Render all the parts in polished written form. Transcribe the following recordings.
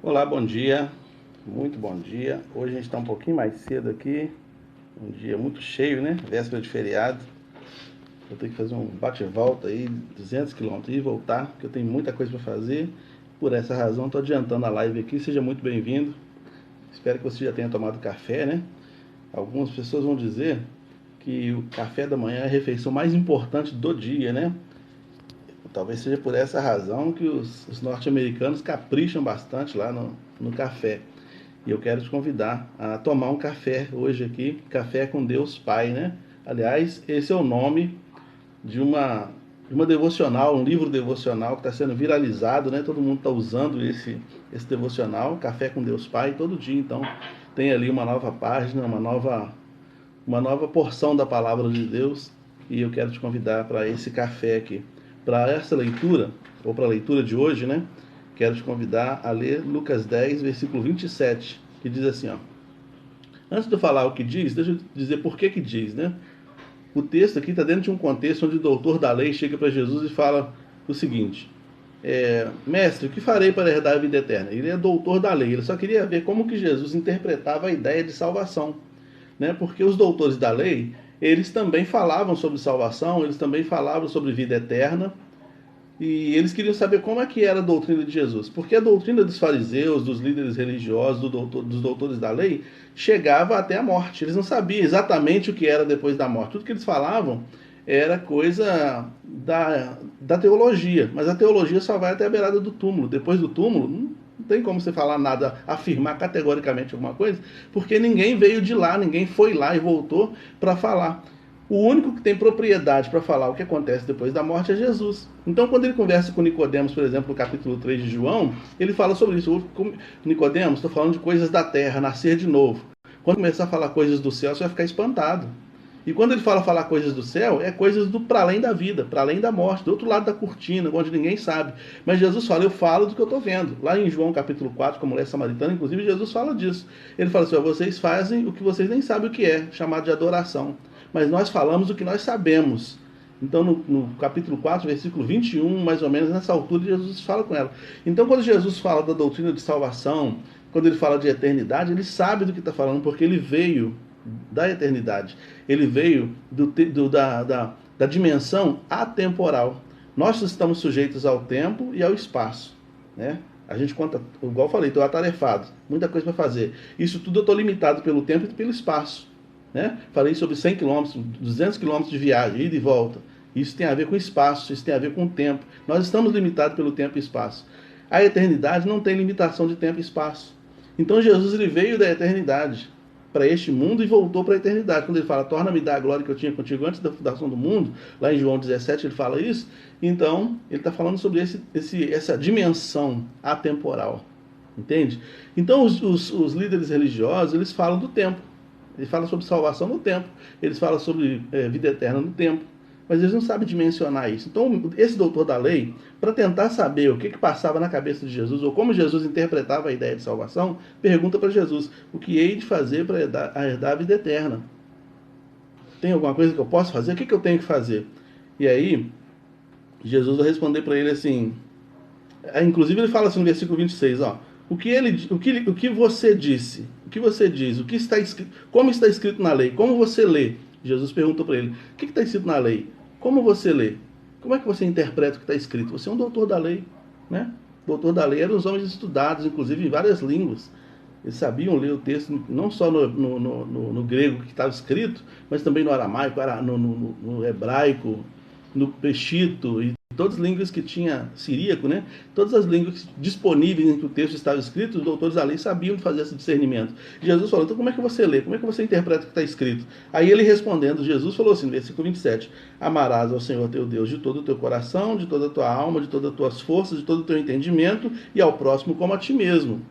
Olá, bom dia, muito bom dia. Hoje a gente está um pouquinho mais cedo aqui, um dia muito cheio, né? Véspera de feriado. Vou ter que fazer um bate-volta aí, 200 quilômetros, e voltar, porque eu tenho muita coisa para fazer. Por essa razão, estou adiantando a live aqui. Seja muito bem-vindo. Espero que você já tenha tomado café, né? Algumas pessoas vão dizer que o café da manhã é a refeição mais importante do dia, né? Talvez seja por essa razão que os norte-americanos capricham bastante lá no café. E eu quero te convidar a tomar um café hoje aqui, Café com Deus Pai, né? Aliás, esse é o nome de uma devocional, um livro devocional que está sendo viralizado, né? Todo mundo está usando esse devocional, Café com Deus Pai, todo dia. Então, tem ali uma nova página, uma nova porção da palavra de Deus. E eu quero te convidar para esse café aqui. Para essa leitura, ou para a leitura de hoje, né? Quero te convidar a ler Lucas 10, versículo 27, que diz assim, ó. Antes de eu falar o que diz, deixa eu dizer por que diz, né? O texto aqui está dentro de um contexto onde o doutor da lei chega para Jesus e fala o seguinte: mestre, o que farei para herdar a vida eterna? Ele é doutor da lei, ele só queria ver como que Jesus interpretava a ideia de salvação, né? Porque os doutores da lei, eles também falavam sobre salvação, eles também falavam sobre vida eterna, e eles queriam saber como é que era a doutrina de Jesus. Porque a doutrina dos fariseus, dos líderes religiosos, dos doutores da lei, chegava até a morte. Eles não sabiam exatamente o que era depois da morte. Tudo que eles falavam era coisa da teologia. Mas a teologia só vai até a beirada do túmulo. Depois do túmulo, não tem como você falar nada, afirmar categoricamente alguma coisa, porque ninguém veio de lá, ninguém foi lá e voltou para falar. O único que tem propriedade para falar o que acontece depois da morte é Jesus. Então, quando ele conversa com Nicodemos, por exemplo, no capítulo 3 de João, ele fala sobre isso. Nicodemos, estou falando de coisas da terra, nascer de novo. Quando começar a falar coisas do céu, você vai ficar espantado. E quando ele fala falar coisas do céu, é coisas do para além da vida, para além da morte, do outro lado da cortina, onde ninguém sabe. Mas Jesus fala, eu falo do que eu estou vendo. Lá em João capítulo 4, com a mulher samaritana, inclusive, Jesus fala disso. Ele fala assim, ó, vocês fazem o que vocês nem sabem o que é, chamado de adoração. Mas nós falamos o que nós sabemos. Então, no capítulo 4, versículo 21, mais ou menos, nessa altura, Jesus fala com ela. Então, quando Jesus fala da doutrina de salvação, quando ele fala de eternidade, ele sabe do que está falando, porque ele veio da eternidade. Ele veio da dimensão atemporal. Nós estamos sujeitos ao tempo e ao espaço, né? A gente conta, igual eu falei, estou atarefado, muita coisa para fazer. Isso tudo eu estou limitado pelo tempo e pelo espaço, né? Falei sobre 100 quilômetros, 200 quilômetros de viagem, ida e volta. Isso tem a ver com espaço, isso tem a ver com tempo. Nós estamos limitados pelo tempo e espaço. A eternidade não tem limitação de tempo e espaço. Então Jesus ele veio da eternidade para este mundo e voltou para a eternidade. Quando ele fala, torna-me dar a glória que eu tinha contigo antes da fundação do mundo, lá em João 17 ele fala isso, então ele está falando sobre essa dimensão atemporal, entende? Então os líderes religiosos, eles falam do tempo, eles falam sobre salvação no tempo, eles falam sobre vida eterna no tempo, mas eles não sabem dimensionar isso. Então, esse doutor da lei, para tentar saber o que passava na cabeça de Jesus, ou como Jesus interpretava a ideia de salvação, pergunta para Jesus, o que hei de fazer para herdar a vida eterna? Tem alguma coisa que eu posso fazer? O que eu tenho que fazer? E aí, Jesus vai responder para ele assim, inclusive ele fala assim no versículo 26, ó, o que você disse, o que você diz, o que está escrito, como está escrito na lei, como você lê? Jesus perguntou para ele, o que está escrito na lei? Como você lê? Como é que você interpreta o que está escrito? Você é um doutor da lei, né? Doutor da lei eram os homens estudados, inclusive em várias línguas. Eles sabiam ler o texto não só no grego que estava escrito, mas também no aramaico, no hebraico, no peshito e todas as línguas que tinha siríaco, né? Todas as línguas disponíveis em que o texto estava escrito, os doutores da lei sabiam fazer esse discernimento. Jesus falou, então como é que você lê? Como é que você interpreta o que está escrito? Aí ele respondendo, Jesus falou assim, no versículo 27, amarás ao Senhor teu Deus de todo o teu coração, de toda a tua alma, de todas as tuas forças, de todo o teu entendimento, e ao próximo como a ti mesmo.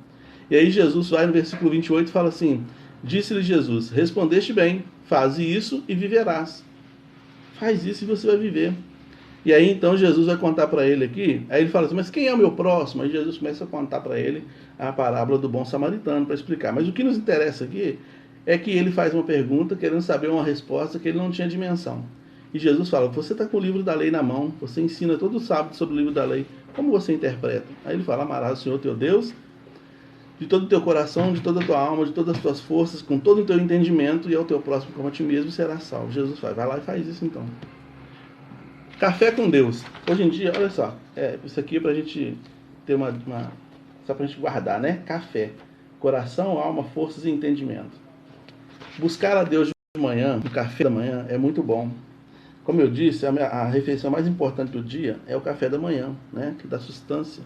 E aí Jesus vai no versículo 28 e fala assim, disse-lhe Jesus, respondeste bem, faze isso e viverás. Faz isso e você vai viver. E aí então Jesus vai contar para ele aqui, aí ele fala assim, mas quem é o meu próximo? Aí Jesus começa a contar para ele a parábola do bom samaritano, para explicar. Mas o que nos interessa aqui é que ele faz uma pergunta querendo saber uma resposta que ele não tinha dimensão. E Jesus fala, você está com o livro da lei na mão, você ensina todo sábado sobre o livro da lei, como você interpreta? Aí ele fala, amarás o Senhor teu Deus de todo o teu coração, de toda a tua alma, de todas as tuas forças, com todo o teu entendimento, e ao teu próximo como a ti mesmo será salvo. Jesus faz. Vai lá e faz isso então. Café com Deus. Hoje em dia, olha só, isso aqui é pra gente ter só pra gente guardar, né? Café. Coração, alma, forças e entendimento. Buscar a Deus de manhã, no café da manhã, é muito bom. Como eu disse, a refeição mais importante do dia é o café da manhã, né? Que dá sustância.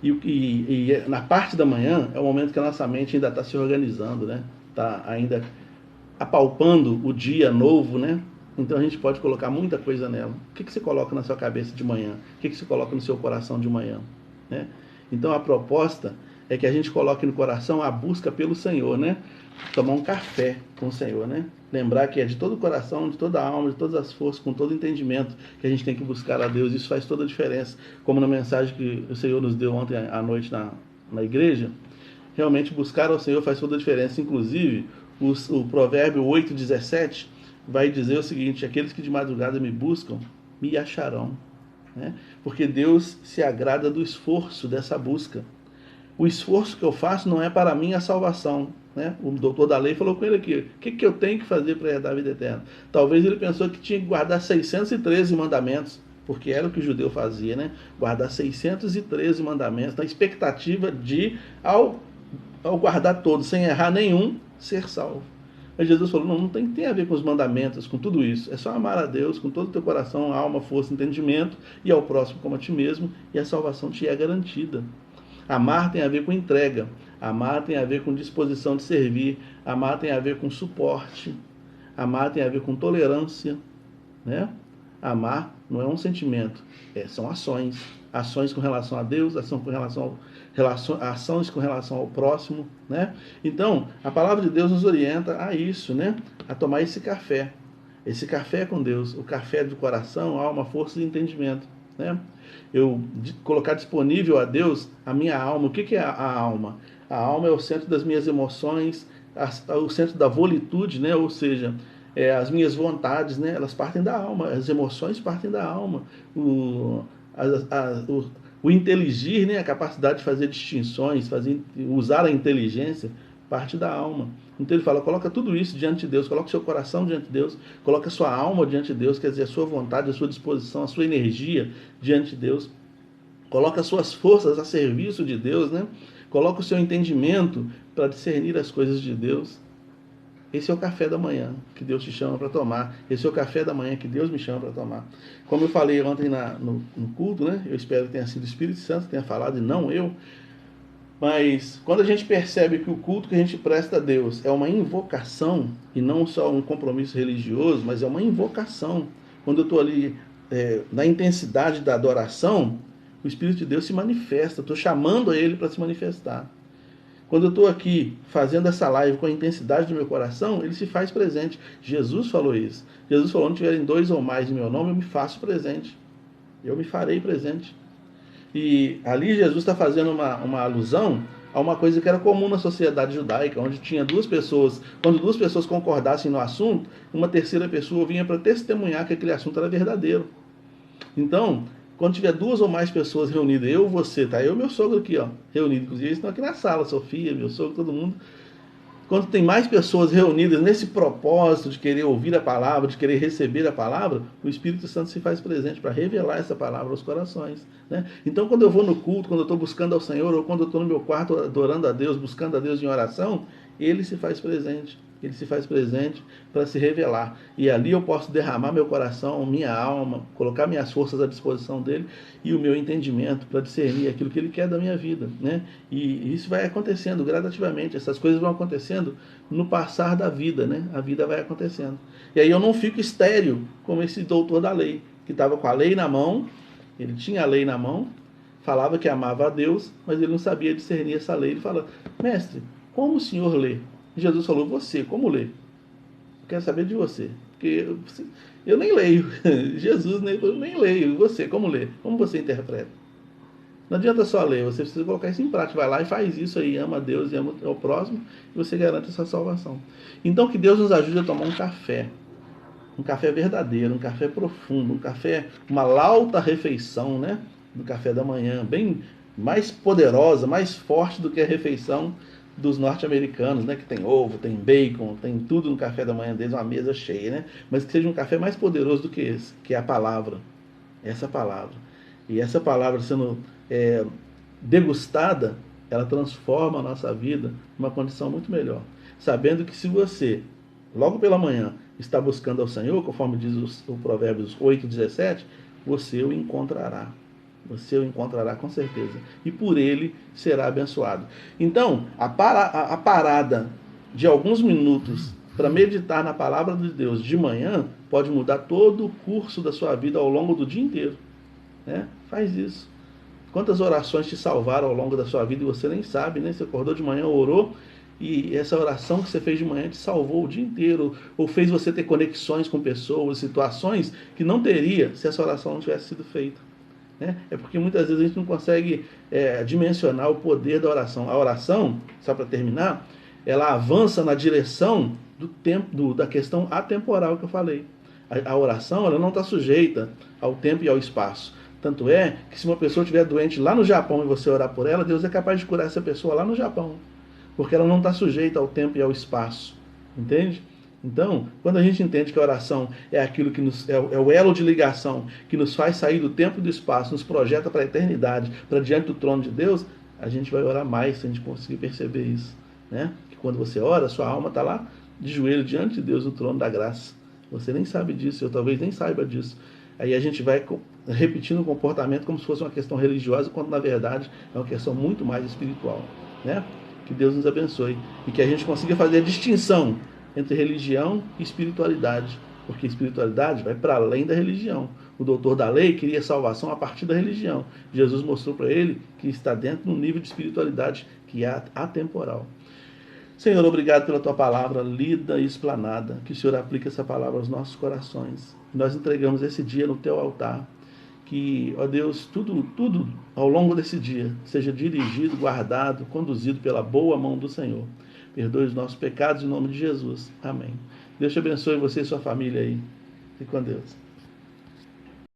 E na parte da manhã é o momento que a nossa mente ainda está se organizando, né? Está ainda apalpando o dia novo, né? Então a gente pode colocar muita coisa nela. O que você coloca na sua cabeça de manhã? O que você coloca no seu coração de manhã? Né? Então a proposta é que a gente coloque no coração a busca pelo Senhor, né? Tomar um café com o Senhor, né? Lembrar que é de todo o coração, de toda a alma, de todas as forças, com todo o entendimento que a gente tem que buscar a Deus. Isso faz toda a diferença. Como na mensagem que o Senhor nos deu ontem à noite na igreja, realmente buscar ao Senhor faz toda a diferença. Inclusive, o provérbio 8,17 vai dizer o seguinte: aqueles que de madrugada me buscam, me acharão. Né? Porque Deus se agrada do esforço dessa busca. O esforço que eu faço não é para a minha salvação. Né? O doutor da lei falou com ele aqui: o que eu tenho que fazer para herdar a vida eterna? Talvez ele pensou que tinha que guardar 613 mandamentos, porque era o que o judeu fazia, né? Guardar 613 mandamentos, na expectativa de, ao guardar todos, sem errar nenhum, ser salvo. Mas Jesus falou: não tem a ver com os mandamentos, com tudo isso. É só amar a Deus com todo o teu coração, alma, força, entendimento, e ao próximo como a ti mesmo, e a salvação te é garantida. Amar tem a ver com entrega. Amar tem a ver com disposição de servir. Amar tem a ver com suporte. Amar tem a ver com tolerância. Né? Amar não é um sentimento, são ações. Ações com relação a Deus, ações com relação ao próximo. Né? Então, a palavra de Deus nos orienta a isso, né? A tomar esse café. Esse café com Deus, o café do coração, alma, força e entendimento. Né? Eu colocar disponível a Deus a minha alma. O que é a alma? A alma é o centro das minhas emoções, o centro da volitude, né? Ou seja, as minhas vontades, né? Elas partem da alma, as emoções partem da alma. O inteligir, né? A capacidade de fazer distinções, usar a inteligência, parte da alma. Então ele fala: coloca tudo isso diante de Deus, coloca o seu coração diante de Deus, coloca a sua alma diante de Deus, quer dizer, a sua vontade, a sua disposição, a sua energia diante de Deus, coloca as suas forças a serviço de Deus, né? Coloca o seu entendimento para discernir as coisas de Deus. Esse é o café da manhã que Deus te chama para tomar. Esse é o café da manhã que Deus me chama para tomar. Como eu falei ontem no culto, né? Eu espero que tenha sido o Espírito Santo que tenha falado e não eu. Mas quando a gente percebe que o culto que a gente presta a Deus é uma invocação, e não só um compromisso religioso, mas é uma invocação. Quando eu estou ali na intensidade da adoração, o Espírito de Deus se manifesta. Eu estou chamando a Ele para se manifestar. Quando eu estou aqui fazendo essa live com a intensidade do meu coração, Ele se faz presente. Jesus falou isso. Jesus falou: onde tiverem 2 ou mais em meu nome, eu me faço presente. Eu me farei presente. E ali Jesus está fazendo uma alusão a uma coisa que era comum na sociedade judaica, onde tinha 2 pessoas. Quando 2 pessoas concordassem no assunto, uma terceira pessoa vinha para testemunhar que aquele assunto era verdadeiro. Então, quando tiver 2 ou mais pessoas reunidas, eu, você, tá? Eu e meu sogro aqui, ó, reunido. Inclusive, eles estão aqui na sala, Sofia, meu sogro, todo mundo. Quando tem mais pessoas reunidas nesse propósito de querer ouvir a palavra, de querer receber a palavra, o Espírito Santo se faz presente para revelar essa palavra aos corações. Né? Então, quando eu vou no culto, quando eu estou buscando ao Senhor, ou quando eu estou no meu quarto adorando a Deus, buscando a Deus em oração, Ele se faz presente. Ele se faz presente para se revelar. E ali eu posso derramar meu coração, minha alma, colocar minhas forças à disposição dele e o meu entendimento para discernir aquilo que ele quer da minha vida. Né? E isso vai acontecendo gradativamente. Essas coisas vão acontecendo no passar da vida. Né? A vida vai acontecendo. E aí eu não fico estéril como esse doutor da lei, que estava com a lei na mão, ele tinha a lei na mão, falava que amava a Deus, mas ele não sabia discernir essa lei. Ele fala: mestre, como o senhor lê? Jesus falou: você, como lê? Eu quero saber de você. Porque eu nem leio. Jesus nem leio. Você, como lê? Como você interpreta? Não adianta só ler, você precisa colocar isso em prática. Vai lá e faz isso aí, ama a Deus e ama o próximo, e você garante a sua salvação. Então que Deus nos ajude a tomar um café verdadeiro, um café profundo, um café, uma lauta refeição, né? Do café da manhã, bem mais poderosa, mais forte do que a refeição dos norte-americanos, né? Que tem ovo, tem bacon, tem tudo no café da manhã deles, uma mesa cheia, né? Mas que seja um café mais poderoso do que esse, que é a palavra. Essa palavra. E essa palavra sendo degustada, ela transforma a nossa vida numa condição muito melhor. Sabendo que se você, logo pela manhã, está buscando ao Senhor, conforme diz o Provérbios 8:17, você o encontrará. Você o encontrará com certeza. E por ele será abençoado. Então, a parada de alguns minutos para meditar na palavra de Deus de manhã pode mudar todo o curso da sua vida ao longo do dia inteiro. Né? Faz isso. Quantas orações te salvaram ao longo da sua vida e você nem sabe, né? Você acordou de manhã, orou, e essa oração que você fez de manhã te salvou o dia inteiro, ou fez você ter conexões com pessoas, situações que não teria se essa oração não tivesse sido feita. Né? É porque muitas vezes a gente não consegue dimensionar o poder da oração. A oração, só para terminar, ela avança na direção do tempo, da questão atemporal que eu falei. A oração ela não está sujeita ao tempo e ao espaço. Tanto é que se uma pessoa estiver doente lá no Japão e você orar por ela, Deus é capaz de curar essa pessoa lá no Japão. Porque ela não está sujeita ao tempo e ao espaço. Entende? Então, quando a gente entende que a oração é aquilo que é o elo de ligação que nos faz sair do tempo e do espaço, nos projeta para a eternidade, para diante do trono de Deus, a gente vai orar mais se a gente conseguir perceber isso. Né? Que quando você ora, sua alma está lá de joelho diante de Deus, no trono da graça. Você nem sabe disso, eu talvez nem saiba disso. Aí a gente vai repetindo o comportamento como se fosse uma questão religiosa, quando na verdade é uma questão muito mais espiritual. Né? Que Deus nos abençoe e que a gente consiga fazer a distinção entre religião e espiritualidade, porque espiritualidade vai para além da religião. O doutor da lei queria salvação a partir da religião. Jesus mostrou para ele que está dentro de um nível de espiritualidade que é atemporal. Senhor, obrigado pela tua palavra lida e explanada, que o Senhor aplique essa palavra aos nossos corações. Nós entregamos esse dia no teu altar, que, ó Deus, tudo ao longo desse dia seja dirigido, guardado, conduzido pela boa mão do Senhor. Perdoe os nossos pecados em nome de Jesus. Amém. Deus te abençoe você e sua família aí. Fique com Deus.